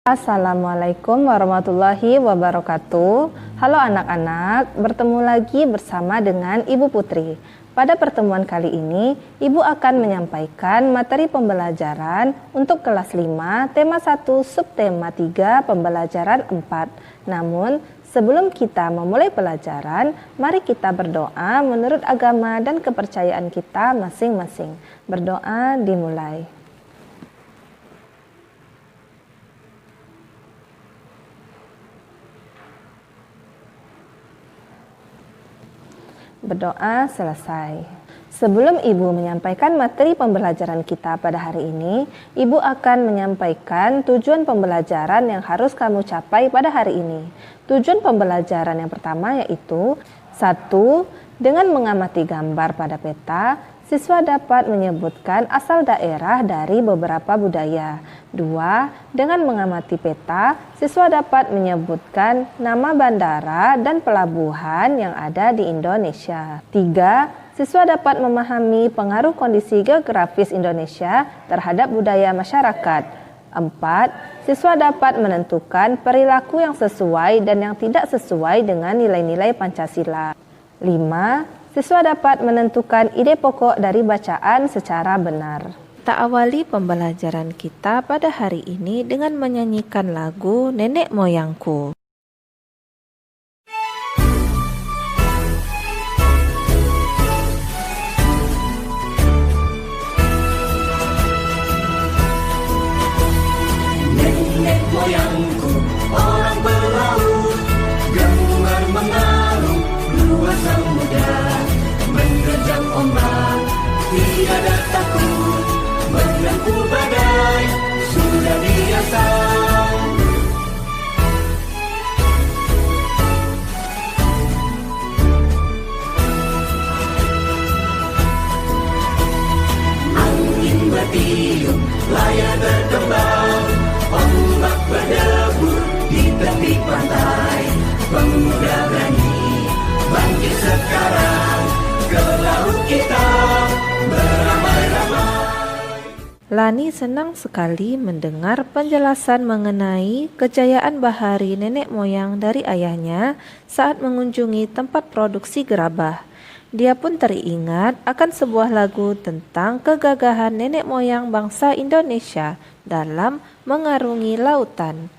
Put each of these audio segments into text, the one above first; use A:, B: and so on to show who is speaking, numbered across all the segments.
A: Assalamualaikum warahmatullahi wabarakatuh. Halo anak-anak, bertemu lagi bersama dengan Ibu Putri. Pada pertemuan kali ini, Ibu akan menyampaikan materi pembelajaran untuk kelas 5, tema 1, subtema 3, pembelajaran 4. Namun, sebelum kita memulai pelajaran, mari kita berdoa menurut agama dan kepercayaan kita masing-masing. Berdoa dimulai. Berdoa selesai. Sebelum Ibu menyampaikan materi pembelajaran kita pada hari ini, Ibu akan menyampaikan tujuan pembelajaran yang harus kamu capai pada hari ini. Tujuan pembelajaran yang pertama yaitu 1. Dengan mengamati gambar pada peta, siswa dapat menyebutkan asal daerah dari beberapa budaya. 2. Dengan mengamati peta, siswa dapat menyebutkan nama bandara dan pelabuhan yang ada di Indonesia. 3. Siswa dapat memahami pengaruh kondisi geografis Indonesia terhadap budaya masyarakat. 4. Siswa dapat menentukan perilaku yang sesuai dan yang tidak sesuai dengan nilai-nilai Pancasila. 5. Siswa dapat menentukan ide pokok dari bacaan secara benar. Kita awali pembelajaran kita pada hari ini dengan menyanyikan lagu Nenek Moyangku.
B: Nenek moyangku orang pelaut, gemar mengarung luas samudra, menerjang ombak tiada takut, menempuh badai sudah biasa. Angin bertiup, layar berkembang, ombak berdebur di tepi pantai. Pemuda berani bangkit sekarang, ke laut kita beramai-ramai.
A: Lani senang sekali mendengar penjelasan mengenai kejayaan bahari nenek moyang dari ayahnya saat mengunjungi tempat produksi gerabah. Dia pun teringat akan sebuah lagu tentang kegagahan nenek moyang bangsa Indonesia dalam mengarungi lautan.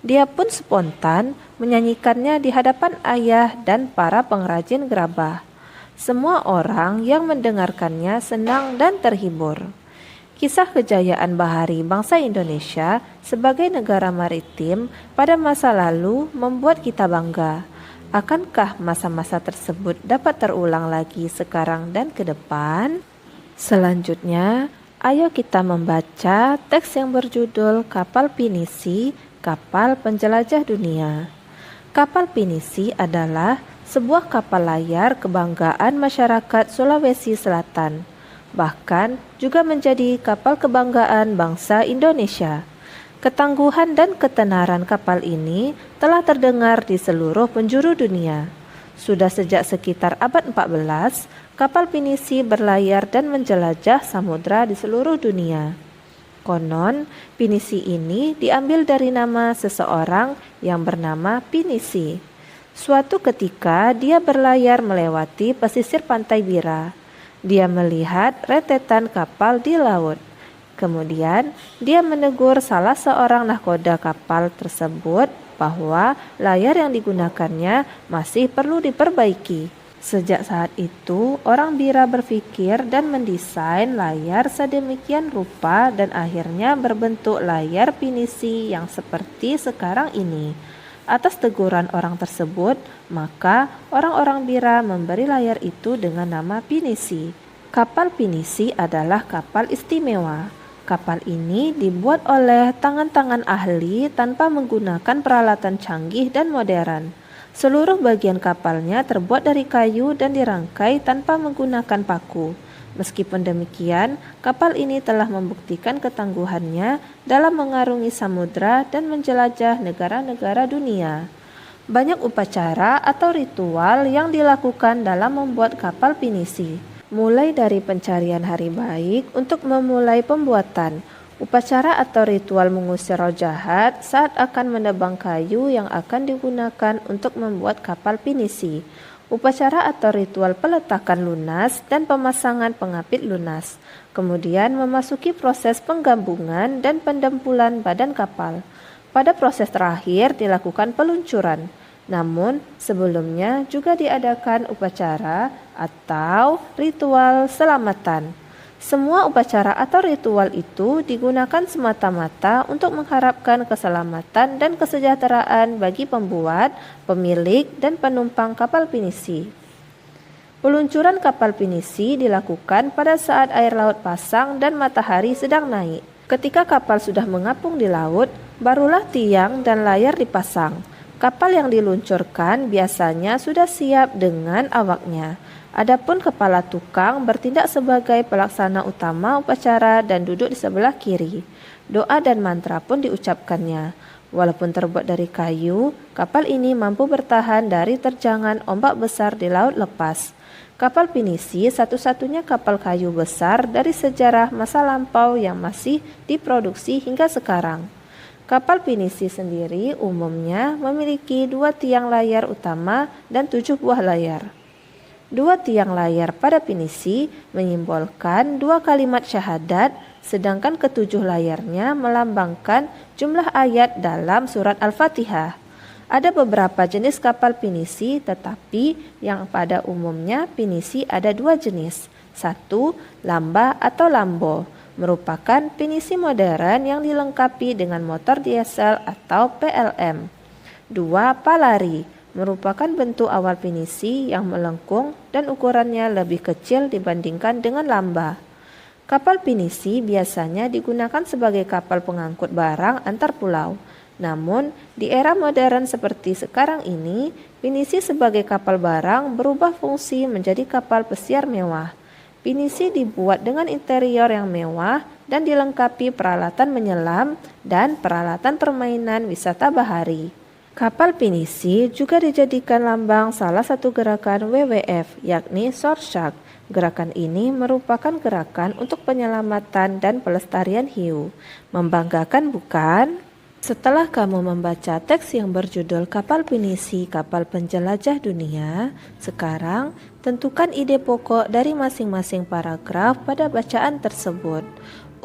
A: Dia pun spontan menyanyikannya di hadapan ayah dan para pengrajin gerabah. Semua orang yang mendengarkannya senang dan terhibur. Kisah kejayaan bahari bangsa Indonesia sebagai negara maritim pada masa lalu membuat kita bangga. Akankah masa-masa tersebut dapat terulang lagi sekarang dan ke depan? Selanjutnya, ayo kita membaca teks yang berjudul Kapal Pinisi, Kapal Penjelajah Dunia. Kapal Pinisi adalah sebuah kapal layar kebanggaan masyarakat Sulawesi Selatan. Bahkan juga menjadi kapal kebanggaan bangsa Indonesia. Ketangguhan dan ketenaran kapal ini telah terdengar di seluruh penjuru dunia. Sudah sejak sekitar abad 14, kapal Pinisi berlayar dan menjelajah samudra di seluruh dunia. Konon, Pinisi ini diambil dari nama seseorang yang bernama Pinisi. Suatu ketika dia berlayar melewati pesisir Pantai Bira. Dia melihat rentetan kapal di laut. Kemudian dia menegur salah seorang nahkoda kapal tersebut bahwa layar yang digunakannya masih perlu diperbaiki. Sejak saat itu, orang Bira berpikir dan mendesain layar sedemikian rupa dan akhirnya berbentuk layar Pinisi yang seperti sekarang ini. Atas teguran orang tersebut, maka orang-orang Bira memberi layar itu dengan nama Pinisi. Kapal Pinisi adalah kapal istimewa. Kapal ini dibuat oleh tangan-tangan ahli tanpa menggunakan peralatan canggih dan modern. Seluruh bagian kapalnya terbuat dari kayu dan dirangkai tanpa menggunakan paku. Meskipun demikian, kapal ini telah membuktikan ketangguhannya dalam mengarungi samudra dan menjelajah negara-negara dunia. Banyak upacara atau ritual yang dilakukan dalam membuat kapal Pinisi. Mulai dari pencarian hari baik untuk memulai pembuatan, Upacara atau ritual mengusir roh jahat saat akan menebang kayu yang akan digunakan untuk membuat kapal pinisi. Upacara atau ritual peletakan lunas dan pemasangan pengapit lunas. Kemudian memasuki proses penggabungan dan pendempulan badan kapal. Pada proses terakhir dilakukan peluncuran. Namun sebelumnya juga diadakan upacara atau ritual selamatan. Semua upacara atau ritual itu digunakan semata-mata untuk mengharapkan keselamatan dan kesejahteraan bagi pembuat, pemilik, dan penumpang kapal pinisi. Peluncuran kapal pinisi dilakukan pada saat air laut pasang dan matahari sedang naik. Ketika kapal sudah mengapung di laut, barulah tiang dan layar dipasang. Kapal yang diluncurkan biasanya sudah siap dengan awaknya. Adapun kepala tukang bertindak sebagai pelaksana utama upacara dan duduk di sebelah kiri. Doa dan mantra pun diucapkannya. Walaupun terbuat dari kayu, kapal ini mampu bertahan dari terjangan ombak besar di laut lepas. Kapal pinisi satu-satunya kapal kayu besar dari sejarah masa lampau yang masih diproduksi hingga sekarang. Kapal pinisi sendiri umumnya memiliki 2 tiang layar utama dan 7 buah layar. 2 tiang layar pada pinisi menyimbolkan 2 kalimat syahadat, sedangkan ke-7 layarnya melambangkan jumlah ayat dalam surat Al-Fatihah. Ada beberapa jenis kapal pinisi, tetapi yang pada umumnya pinisi ada 2 jenis. 1. Lamba atau lambo, merupakan pinisi modern yang dilengkapi dengan motor diesel atau PLM. 2. Palari, merupakan bentuk awal pinisi yang melengkung dan ukurannya lebih kecil dibandingkan dengan lamba. Kapal pinisi biasanya digunakan sebagai kapal pengangkut barang antar pulau. Namun, di era modern seperti sekarang ini, pinisi sebagai kapal barang berubah fungsi menjadi kapal pesiar mewah. Pinisi dibuat dengan interior yang mewah dan dilengkapi peralatan menyelam dan peralatan permainan wisata bahari. Kapal pinisi juga dijadikan lambang salah satu gerakan WWF, yakni Shore Shark. Gerakan ini merupakan gerakan untuk penyelamatan dan pelestarian hiu. Membanggakan bukan? Setelah kamu membaca teks yang berjudul Kapal Pinisi, Kapal Penjelajah Dunia, sekarang tentukan ide pokok dari masing-masing paragraf pada bacaan tersebut.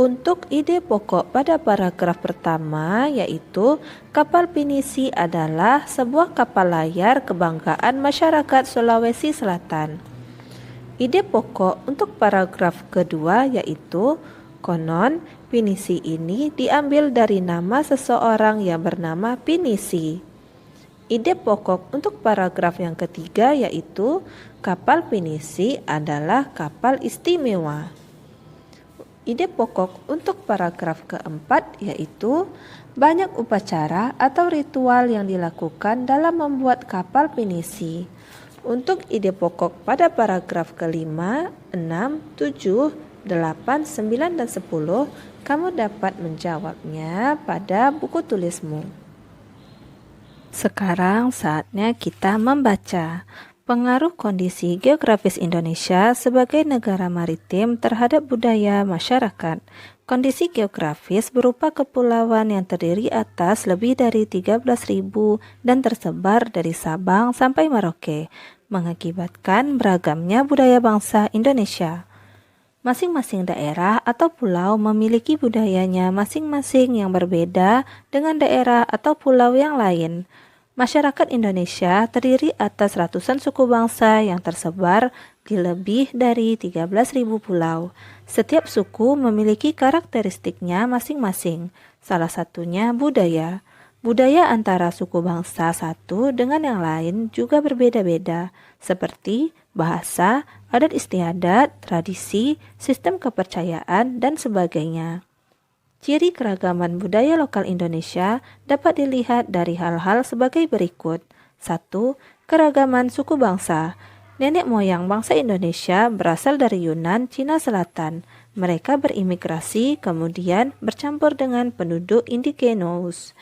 A: Untuk ide pokok pada paragraf pertama yaitu kapal pinisi adalah sebuah kapal layar kebanggaan masyarakat Sulawesi Selatan. Ide pokok untuk paragraf kedua yaitu konon pinisi ini diambil dari nama seseorang yang bernama Pinisi. Ide pokok untuk paragraf yang ketiga yaitu kapal pinisi adalah kapal istimewa. Ide pokok untuk paragraf keempat yaitu banyak upacara atau ritual yang dilakukan dalam membuat kapal pinisi. Untuk ide pokok pada paragraf kelima, 6, 7, 8, 9, dan 10, kamu dapat menjawabnya pada buku tulismu. Sekarang saatnya kita membaca. Pengaruh kondisi geografis Indonesia sebagai negara maritim terhadap budaya masyarakat. Kondisi geografis berupa kepulauan yang terdiri atas lebih dari 13.000 dan tersebar dari Sabang sampai Merauke, mengakibatkan beragamnya budaya bangsa Indonesia. Masing-masing daerah atau pulau memiliki budayanya masing-masing yang berbeda dengan daerah atau pulau yang lain. Masyarakat Indonesia terdiri atas ratusan suku bangsa yang tersebar di lebih dari 13.000 pulau. Setiap suku memiliki karakteristiknya masing-masing, salah satunya budaya. Budaya antara suku bangsa satu dengan yang lain juga berbeda-beda, seperti bahasa, adat istiadat, tradisi, sistem kepercayaan, dan sebagainya. Ciri keragaman budaya lokal Indonesia dapat dilihat dari hal-hal sebagai berikut. 1. Keragaman suku bangsa. Nenek moyang bangsa Indonesia berasal dari Yunan, Cina Selatan. Mereka berimigrasi kemudian bercampur dengan penduduk indigenous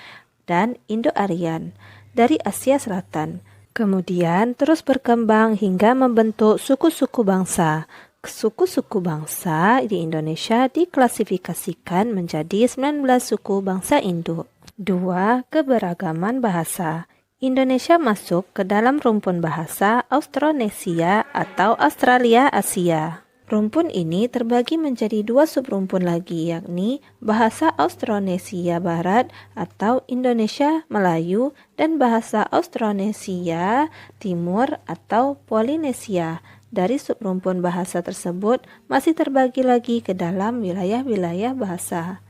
A: dan Indo-Aryan dari Asia Selatan. Kemudian terus berkembang hingga membentuk suku-suku bangsa. Suku-suku bangsa di Indonesia diklasifikasikan menjadi 19 suku bangsa induk. 2. Keberagaman bahasa. Indonesia masuk ke dalam rumpun bahasa Austronesia atau Australia Asia. Rumpun ini terbagi menjadi 2 subrumpun lagi, yakni bahasa Austronesia Barat atau Indonesia Melayu dan bahasa Austronesia Timur atau Polinesia. Dari subrumpun bahasa tersebut masih terbagi lagi ke dalam wilayah-wilayah bahasa.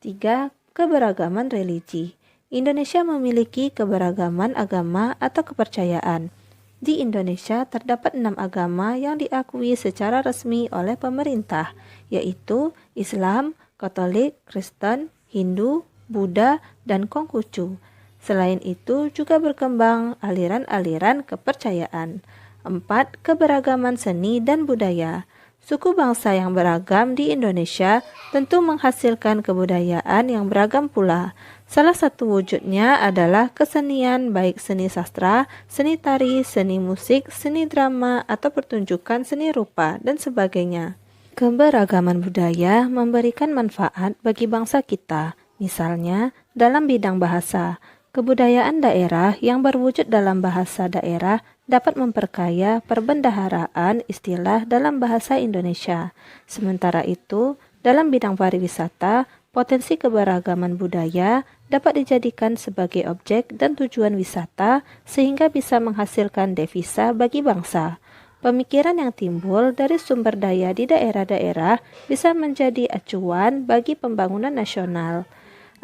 A: 3. Keberagaman religi. Indonesia memiliki keberagaman agama atau kepercayaan. Di Indonesia terdapat 6 agama yang diakui secara resmi oleh pemerintah, yaitu Islam, Katolik, Kristen, Hindu, Buddha, dan Konghucu. Selain itu juga berkembang aliran-aliran kepercayaan. 4. Keberagaman seni dan budaya. Suku bangsa yang beragam di Indonesia tentu menghasilkan kebudayaan yang beragam pula. Salah satu wujudnya adalah kesenian, baik seni sastra, seni tari, seni musik, seni drama, atau pertunjukan seni rupa, dan sebagainya. Keberagaman budaya memberikan manfaat bagi bangsa kita, misalnya dalam bidang bahasa. Kebudayaan daerah yang berwujud dalam bahasa daerah dapat memperkaya perbendaharaan istilah dalam bahasa Indonesia. Sementara itu, dalam bidang pariwisata, potensi keberagaman budaya dapat dijadikan sebagai objek dan tujuan wisata sehingga bisa menghasilkan devisa bagi bangsa. Pemikiran yang timbul dari sumber daya di daerah-daerah bisa menjadi acuan bagi pembangunan nasional.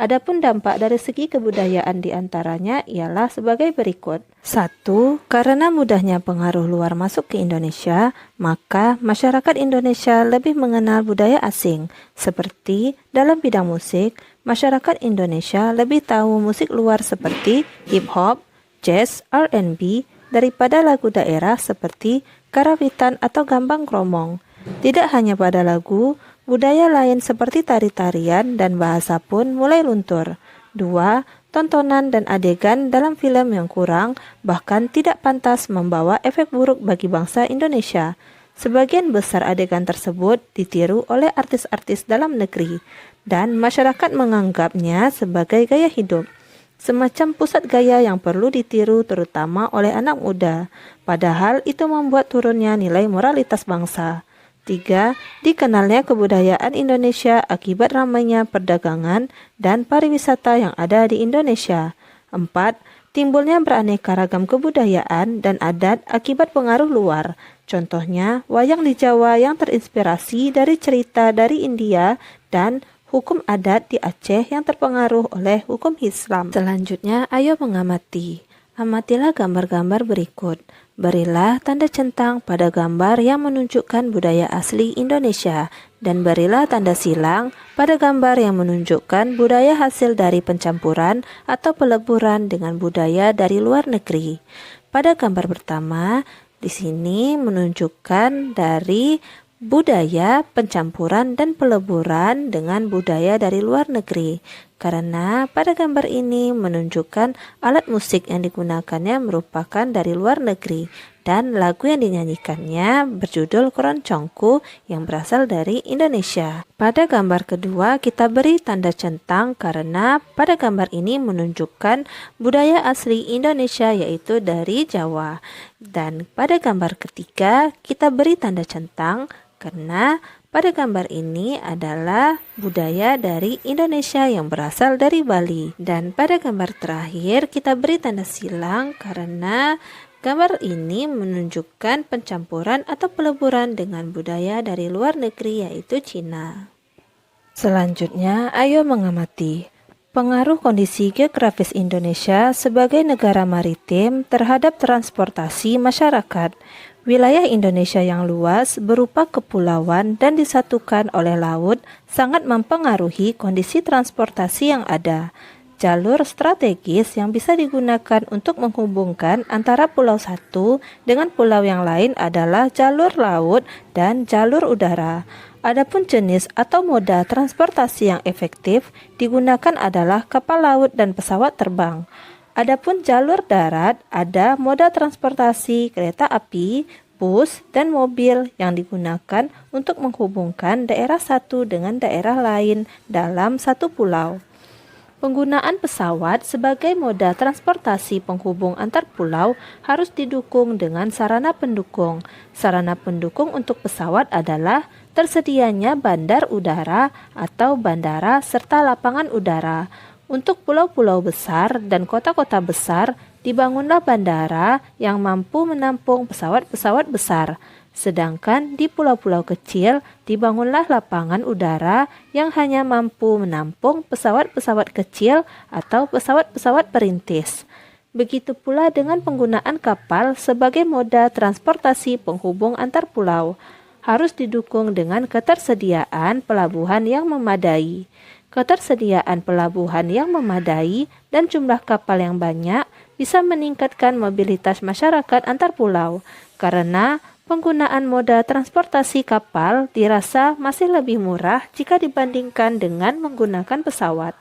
A: Adapun dampak dari segi kebudayaan diantaranya ialah sebagai berikut. 1. Karena mudahnya pengaruh luar masuk ke Indonesia, maka masyarakat Indonesia lebih mengenal budaya asing. Seperti dalam bidang musik, masyarakat Indonesia lebih tahu musik luar seperti hip hop, jazz, R&B daripada lagu daerah seperti karawitan atau gambang kromong. Tidak hanya pada lagu, budaya lain seperti tari-tarian dan bahasa pun mulai luntur. 2. Tontonan dan adegan dalam film yang kurang, bahkan tidak pantas membawa efek buruk bagi bangsa Indonesia. Sebagian besar adegan tersebut ditiru oleh artis-artis dalam negeri, dan masyarakat menganggapnya sebagai gaya hidup. Semacam pusat gaya yang perlu ditiru terutama oleh anak muda, padahal itu membuat turunnya nilai moralitas bangsa. 3. Dikenalnya kebudayaan Indonesia akibat ramainya perdagangan dan pariwisata yang ada di Indonesia. 4. Timbulnya beraneka ragam kebudayaan dan adat akibat pengaruh luar. Contohnya, wayang di Jawa yang terinspirasi dari cerita dari India dan hukum adat di Aceh yang terpengaruh oleh hukum Islam. Selanjutnya, ayo mengamati. Amatilah gambar-gambar berikut. Berilah tanda centang pada gambar yang menunjukkan budaya asli Indonesia dan berilah tanda silang pada gambar yang menunjukkan budaya hasil dari pencampuran atau peleburan dengan budaya dari luar negeri. Pada gambar pertama, di sini menunjukkan dari budaya pencampuran dan peleburan dengan budaya dari luar negeri. Karena pada gambar ini menunjukkan alat musik yang digunakannya merupakan dari luar negeri dan lagu yang dinyanyikannya berjudul Keroncongku yang berasal dari Indonesia. Pada gambar kedua kita beri tanda centang karena pada gambar ini menunjukkan budaya asli Indonesia yaitu dari Jawa. Dan pada gambar ketiga kita beri tanda centang karena pada gambar ini adalah budaya dari Indonesia yang berasal dari Bali. Dan pada gambar terakhir kita beri tanda silang karena gambar ini menunjukkan pencampuran atau peleburan dengan budaya dari luar negeri yaitu Cina. Selanjutnya, ayo mengamati pengaruh kondisi geografis Indonesia sebagai negara maritim terhadap transportasi masyarakat. Wilayah Indonesia yang luas berupa kepulauan dan disatukan oleh laut sangat mempengaruhi kondisi transportasi yang ada. Jalur strategis yang bisa digunakan untuk menghubungkan antara pulau satu dengan pulau yang lain adalah jalur laut dan jalur udara. Adapun jenis atau moda transportasi yang efektif digunakan adalah kapal laut dan pesawat terbang. Adapun jalur darat ada moda transportasi kereta api, bus, dan mobil yang digunakan untuk menghubungkan daerah satu dengan daerah lain dalam satu pulau. Penggunaan pesawat sebagai moda transportasi penghubung antar pulau harus didukung dengan sarana pendukung. Sarana pendukung untuk pesawat adalah tersedianya bandar udara atau bandara serta lapangan udara. Untuk pulau-pulau besar dan kota-kota besar, dibangunlah bandara yang mampu menampung pesawat-pesawat besar. Sedangkan di pulau-pulau kecil dibangunlah lapangan udara yang hanya mampu menampung pesawat-pesawat kecil atau pesawat-pesawat perintis. Begitu pula dengan penggunaan kapal sebagai moda transportasi penghubung antar pulau, harus didukung dengan ketersediaan pelabuhan yang memadai. Ketersediaan pelabuhan yang memadai dan jumlah kapal yang banyak bisa meningkatkan mobilitas masyarakat antar pulau, karena penggunaan moda transportasi kapal dirasa masih lebih murah jika dibandingkan dengan menggunakan pesawat.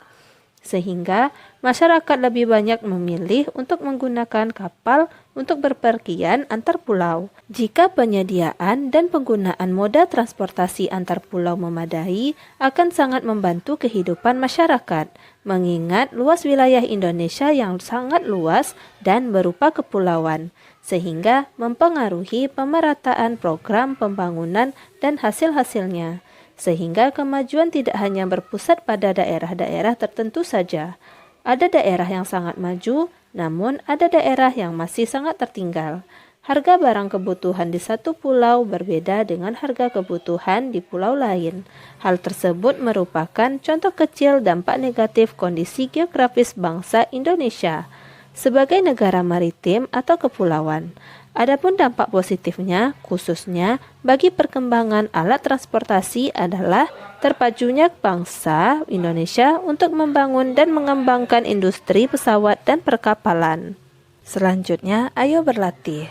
A: Sehingga masyarakat lebih banyak memilih untuk menggunakan kapal untuk berpergian antar pulau. Jika penyediaan dan penggunaan moda transportasi antar pulau memadai, akan sangat membantu kehidupan masyarakat, mengingat luas wilayah Indonesia yang sangat luas dan berupa kepulauan, sehingga mempengaruhi pemerataan program pembangunan dan hasil-hasilnya. Sehingga kemajuan tidak hanya berpusat pada daerah-daerah tertentu saja. Ada daerah yang sangat maju, namun ada daerah yang masih sangat tertinggal. Harga barang kebutuhan di satu pulau berbeda dengan harga kebutuhan di pulau lain. Hal tersebut merupakan contoh kecil dampak negatif kondisi geografis bangsa Indonesia sebagai negara maritim atau kepulauan. Adapun dampak positifnya, khususnya bagi perkembangan alat transportasi adalah terpajunya bangsa Indonesia untuk membangun dan mengembangkan industri pesawat dan perkapalan. Selanjutnya, ayo berlatih.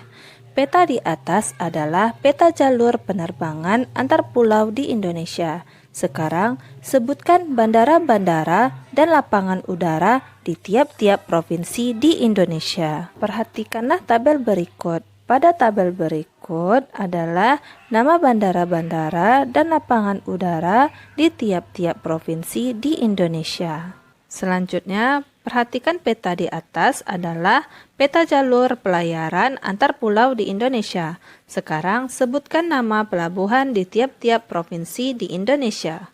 A: Peta di atas adalah peta jalur penerbangan antar pulau di Indonesia. Sekarang, sebutkan bandara-bandara dan lapangan udara di tiap-tiap provinsi di Indonesia. Perhatikanlah tabel berikut. Pada tabel berikut adalah nama bandara-bandara dan lapangan udara di tiap-tiap provinsi di Indonesia. Selanjutnya, perhatikan peta di atas adalah peta jalur pelayaran antar pulau di Indonesia. Sekarang, sebutkan nama pelabuhan di tiap-tiap provinsi di Indonesia.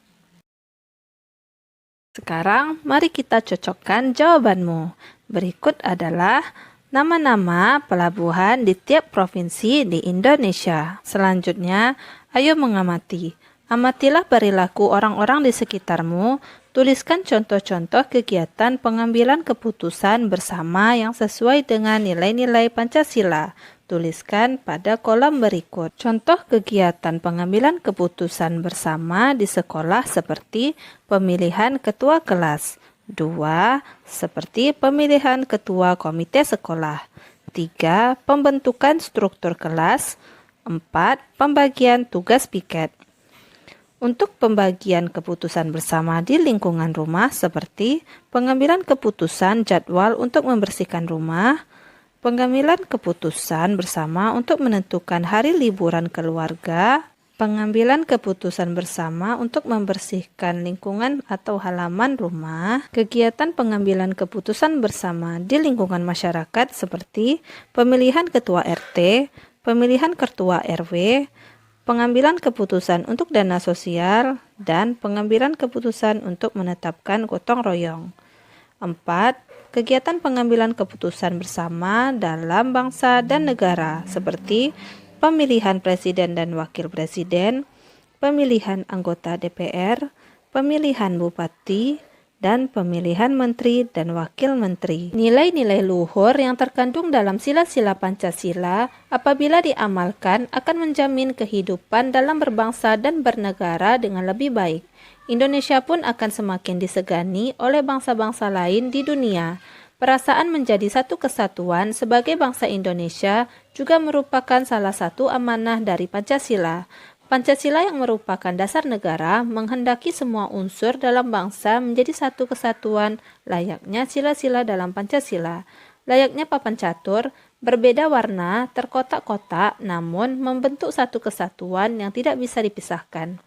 A: Sekarang, mari kita cocokkan jawabanmu. Berikut adalah nama-nama pelabuhan di tiap provinsi di Indonesia. Selanjutnya, ayo mengamati. Amatilah perilaku orang-orang di sekitarmu. Tuliskan contoh-contoh kegiatan pengambilan keputusan bersama yang sesuai dengan nilai-nilai Pancasila. Tuliskan pada kolom berikut. Contoh kegiatan pengambilan keputusan bersama di sekolah seperti pemilihan ketua kelas. 2. Seperti pemilihan ketua komite sekolah. 3. Pembentukan struktur kelas. 4. Pembagian tugas piket. Untuk pembagian keputusan bersama di lingkungan rumah seperti pengambilan keputusan jadwal untuk membersihkan rumah, pengambilan keputusan bersama untuk menentukan hari liburan keluarga, pengambilan keputusan bersama untuk membersihkan lingkungan atau halaman rumah, kegiatan pengambilan keputusan bersama di lingkungan masyarakat seperti pemilihan ketua RT, pemilihan ketua RW, pengambilan keputusan untuk dana sosial, dan pengambilan keputusan untuk menetapkan gotong royong. 4. Kegiatan pengambilan keputusan bersama dalam bangsa dan negara seperti pemilihan presiden dan wakil presiden, pemilihan anggota DPR, pemilihan bupati, dan pemilihan menteri dan wakil menteri. Nilai-nilai luhur yang terkandung dalam sila-sila Pancasila apabila diamalkan akan menjamin kehidupan dalam berbangsa dan bernegara dengan lebih baik. Indonesia pun akan semakin disegani oleh bangsa-bangsa lain di dunia. Perasaan menjadi satu kesatuan sebagai bangsa Indonesia juga merupakan salah satu amanah dari Pancasila. Pancasila yang merupakan dasar negara menghendaki semua unsur dalam bangsa menjadi satu kesatuan layaknya sila-sila dalam Pancasila. Layaknya papan catur, Berbeda warna, terkotak-kotak, namun membentuk satu kesatuan yang tidak bisa dipisahkan.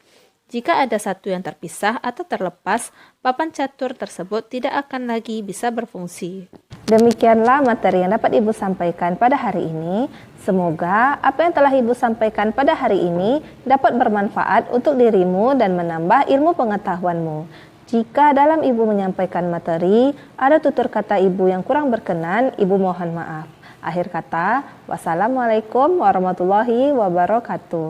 A: Jika ada satu yang terpisah atau terlepas, papan catur tersebut tidak akan lagi bisa berfungsi. Demikianlah materi yang dapat Ibu sampaikan pada hari ini. Semoga apa yang telah Ibu sampaikan pada hari ini dapat bermanfaat untuk dirimu dan menambah ilmu pengetahuanmu. Jika dalam Ibu menyampaikan materi, ada tutur kata Ibu yang kurang berkenan, Ibu mohon maaf. Akhir kata, wassalamualaikum warahmatullahi wabarakatuh.